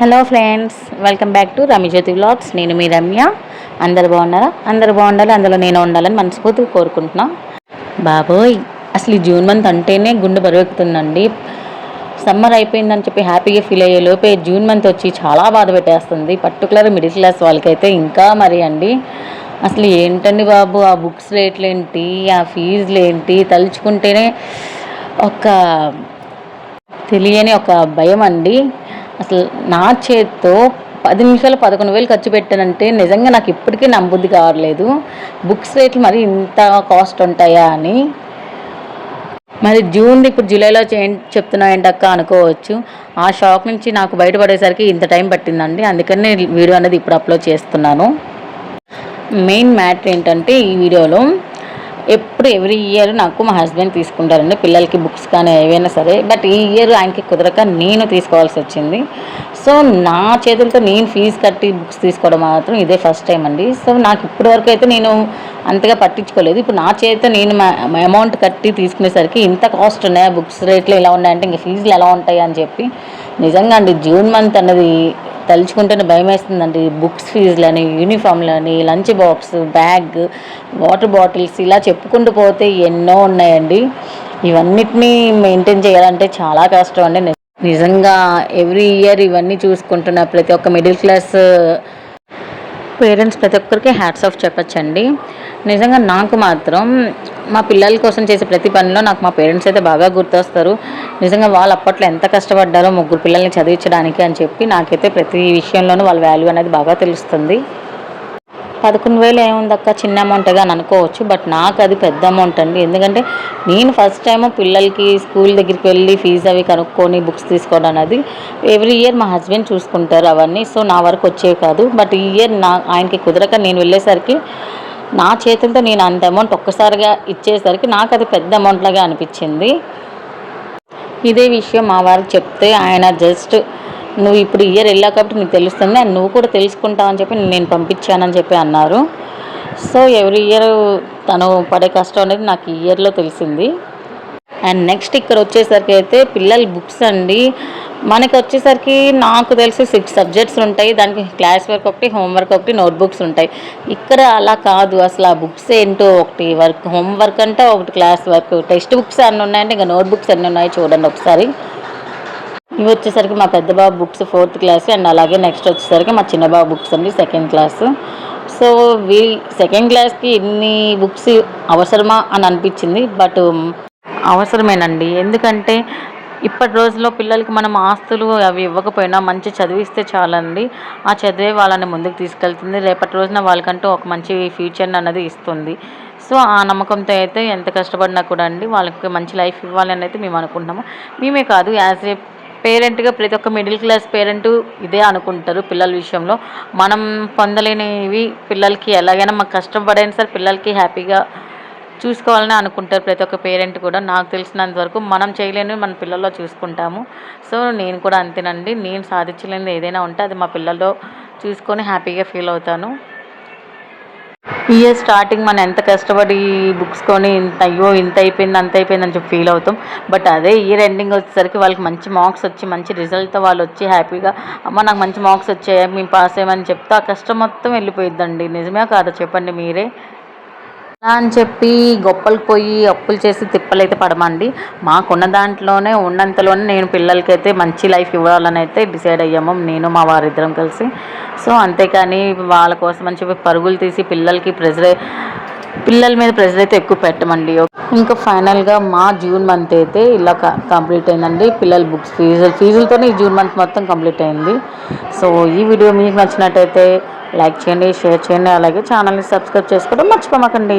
Hello friends, welcome back to Ramyajyothi vlogs. నేను మీ రమ్య. అందరు బాగున్నారా? అందరు బాగుండాలి, అందులో నేను ఉండాలని మనస్ఫూర్తిగా కోరుకుంటున్నా. బాబోయ్, అసలు ఈ జూన్ మంత్ అంటేనే గుండె బరువెక్కుతుందండి. సమ్మర్ అయిపోయిందని చెప్పి హ్యాపీగా ఫీల్ అయ్యే లోపే జూన్ మంత్ వచ్చి చాలా బాధ పెట్టేస్తుంది. పర్టికులర్ మిడిల్ క్లాస్ వాళ్ళకైతే ఇంకా మరి అండి. అసలు ఏంటండి బాబు, ఆ బుక్స్ రేట్లు ఏంటి, ఆ ఫీజులు ఏంటి, తలుచుకుంటేనే ఒక తెలియని ఒక భయం అండి. అసలు నా చేత్తో 10 నిమిషాలు 11,000 ఖర్చు పెట్టానంటే నిజంగా నాకు ఇప్పటికీ నమ్మబుద్ధి కావట్లేదు. బుక్స్ రేట్లు మరి ఇంత కాస్ట్ ఉంటాయా అని. మరి జూన్ది ఇప్పుడు జూలైలో చెప్తున్నాయంటక్క అనుకోవచ్చు. ఆ షాక్ నుంచి నాకు బయటపడేసరికి ఇంత టైం పట్టిందండి. అందుకని నేను వీడియో అనేది ఇప్పుడు అప్లోడ్ చేస్తున్నాను. మెయిన్ మ్యాటర్ ఏంటంటే ఈ వీడియోలో ఎవ్రీ ఇయర్ నాకు మా హస్బెండ్ తీసుకుంటారండి పిల్లలకి బుక్స్ కానీ ఏవైనా సరే. బట్ ఈ ఇయర్ ఆయనకి కుదరక నేను తీసుకోవాల్సి వచ్చింది. సో నా చేతులతో నేను ఫీజు కట్టి బుక్స్ తీసుకోవడం మాత్రం ఇదే ఫస్ట్ టైం అండి. సో నాకు ఇప్పటి వరకు అయితే నేను అంతగా పట్టించుకోలేదు. ఇప్పుడు నా చేతితో నేను అమౌంట్ కట్టి తీసుకునేసరికి ఇంత కాస్ట్ ఉన్నాయా, బుక్స్ రేట్లు ఇలా ఉన్నాయంటే ఇంకా ఫీజులు ఎలా ఉంటాయి అని చెప్పి నిజంగా అండి జూన్ మంత్ అన్నది తలుచుకుంటేనే భయం వేస్తుందండి. బుక్స్ ఫీజులని, యూనిఫామ్లని, lunch box, bag, water bottles ఇలా చెప్పుకుంటూ పోతే ఎన్నో ఉన్నాయండి. ఇవన్నిటినీ మెయింటైన్ చేయాలంటే చాలా కష్టం అండి. నిజంగా ఎవ్రీ ఇయర్ ఇవన్నీ చూసుకుంటున్న ప్రతి ఒక్క మిడిల్ క్లాస్ పేరెంట్స్ ప్రతి ఒక్కరికి హ్యాట్స్ ఆఫ్ చెప్పచ్చండి. నిజంగా నాకు మాత్రం మా పిల్లల కోసం చేసే ప్రతి పనిలో నాకు మా పేరెంట్స్ అయితే బాగా గుర్తొస్తారు. నిజంగా వాళ్ళు అప్పట్లో ఎంత కష్టపడ్డారో ముగ్గురు పిల్లల్ని చదివించడానికి అని చెప్పి నాకైతే ప్రతి విషయంలోనూ వాళ్ళ వాల్యూ అనేది బాగా తెలుస్తుంది. 11,000 ఏముందక్క, చిన్న అమౌంట్గా అని అనుకోవచ్చు. బట్ నాకు అది పెద్ద అమౌంట్ అండి. ఎందుకంటే నేను ఫస్ట్ టైము పిల్లలకి స్కూల్ దగ్గరికి వెళ్ళి ఫీజు అవి కనుక్కొని బుక్స్ తీసుకోవడం అనేది ఎవ్రీ ఇయర్ మా హస్బెండ్ చూసుకుంటారు అవన్నీ. సో నా వరకు వచ్చేవి కాదు. బట్ ఈ ఇయర్ ఆయనకి కుదరక నేను వెళ్ళేసరికి నా చేతులతో నేను అంత అమౌంట్ ఒక్కసారిగా ఇచ్చేసరికి నాకు అది పెద్ద అమౌంట్ లాగా అనిపించింది. ఇదే విషయం మా వారికి చెప్తే ఆయన జస్ట్ నువ్వు ఇప్పుడు ఇయర్ వెళ్ళావు కాబట్టి నీకు తెలుస్తుంది అండ్ నువ్వు కూడా తెలుసుకుంటావు అని చెప్పి నేను పంపించానని చెప్పి అన్నారు. సో ఎవ్రీ ఇయర్ తను పడే కష్టం అనేది నాకు ఈ ఇయర్లో తెలిసింది. అండ్ నెక్స్ట్ ఇక్కడ వచ్చేసరికి అయితే పిల్లల బుక్స్ అండి. మనకి వచ్చేసరికి నాకు తెలిసి 6 సబ్జెక్ట్స్ ఉంటాయి. దానికి క్లాస్ వర్క్ ఒకటి, హోంవర్క్ ఒకటి, నోట్బుక్స్ ఉంటాయి. ఇక్కడ అలా కాదు. అసలు ఆ బుక్స్ ఏంటో, ఒకటి వర్క్ హోంవర్క్ అంటే ఒకటి క్లాస్ వర్క్, టెక్స్ట్ బుక్స్ అన్నీ ఉన్నాయంటే ఇంకా నోట్బుక్స్ అన్నీ ఉన్నాయి చూడండి ఒకసారి. ఇవి వచ్చేసరికి మా పెద్ద బాబు బుక్స్ 4th క్లాస్ అండ్ అలాగే నెక్స్ట్ వచ్చేసరికి మా చిన్న బాబు బుక్స్ అండి 2nd క్లాస్. సో 2nd క్లాస్కి ఇన్ని బుక్స్ అవసరమా అని అనిపించింది. బట్ అవసరమేనండి. ఎందుకంటే ఇప్పటి రోజుల్లో పిల్లలకి మనం ఆస్తులు అవి ఇవ్వకపోయినా మంచి చదివిస్తే చాలండి. ఆ చదివే వాళ్ళని ముందుకు తీసుకెళ్తుంది. రేపటి రోజున వాళ్ళకంటూ ఒక మంచి ఫ్యూచర్ అన్నది ఇస్తుంది. సో ఆ నమ్మకంతో అయితే ఎంత కష్టపడినా కూడా అండి వాళ్ళకి మంచి లైఫ్ ఇవ్వాలి అని అయితే మేము అనుకుంటున్నాము. మేమే కాదు, యాజ్ ఏ పేరెంట్గా ప్రతి ఒక్క మిడిల్ క్లాస్ పేరెంట్ ఇదే అనుకుంటారు. పిల్లల విషయంలో మనం పొందలేనివి పిల్లలకి ఎలాగైనా మాకు కష్టపడైనా సరే పిల్లలకి హ్యాపీగా చూసుకోవాలని అనుకుంటారు ప్రతి ఒక్క పేరెంట్ కూడా. నాకు తెలిసినంత వరకు మనం చేయలేనివి మన పిల్లల్లో చూసుకుంటాము. సో నేను కూడా అంతేనండి. నేను సాధించలేనిది ఏదైనా ఉంటే అది మా పిల్లల్లో చూసుకొని హ్యాపీగా ఫీల్ అవుతాను. ఇయర్ స్టార్టింగ్ మనం ఎంత కష్టపడి బుక్స్ కొని ఇంత అయిపోయింది అంత అయిపోయింది అని చెప్పి ఫీల్ అవుతాం. బట్ అదే ఇయర్ ఎండింగ్ వచ్చేసరికి వాళ్ళకి మంచి మార్క్స్ వచ్చి మంచి రిజల్ట్తో వాళ్ళు వచ్చి హ్యాపీగా అమ్మ నాకు మంచి మార్క్స్ వచ్చాయి మేము పాస్ అయ్యామని చెప్తే ఆ కష్టం మొత్తం వెళ్ళిపోయిద్దండి. నిజమే కాదా చెప్పండి మీరే. అలా అని చెప్పి గొప్పలకు పోయి అప్పులు చేసి తిప్పలైతే పడమండి. మాకున్న దాంట్లోనే ఉన్నంతలోనే నేను పిల్లలకైతే మంచి లైఫ్ ఇవ్వాలని అయితే డిసైడ్ అయ్యాము నేను మా వారిద్దరం కలిసి. సో అంతేకాని వాళ్ళ కోసం అని చెప్పి పరుగులు తీసి పిల్లల మీద ప్రెజర్ అయితే ఎక్కువ పెట్టమండి. ఇంకా ఫైనల్గా మా జూన్ మంత్ అయితే ఇలా కంప్లీట్ అయిందండి. పిల్లల బుక్స్ ఫీజులతోనే ఈ జూన్ మంత్ మొత్తం కంప్లీట్ అయింది. సో ఈ వీడియో మీకు నచ్చినట్టయితే లైక్ చేయండి, షేర్ చేయండి, అలాగే ఛానల్ని సబ్స్క్రైబ్ చేసుకోవడం మర్చిపోమాకండి.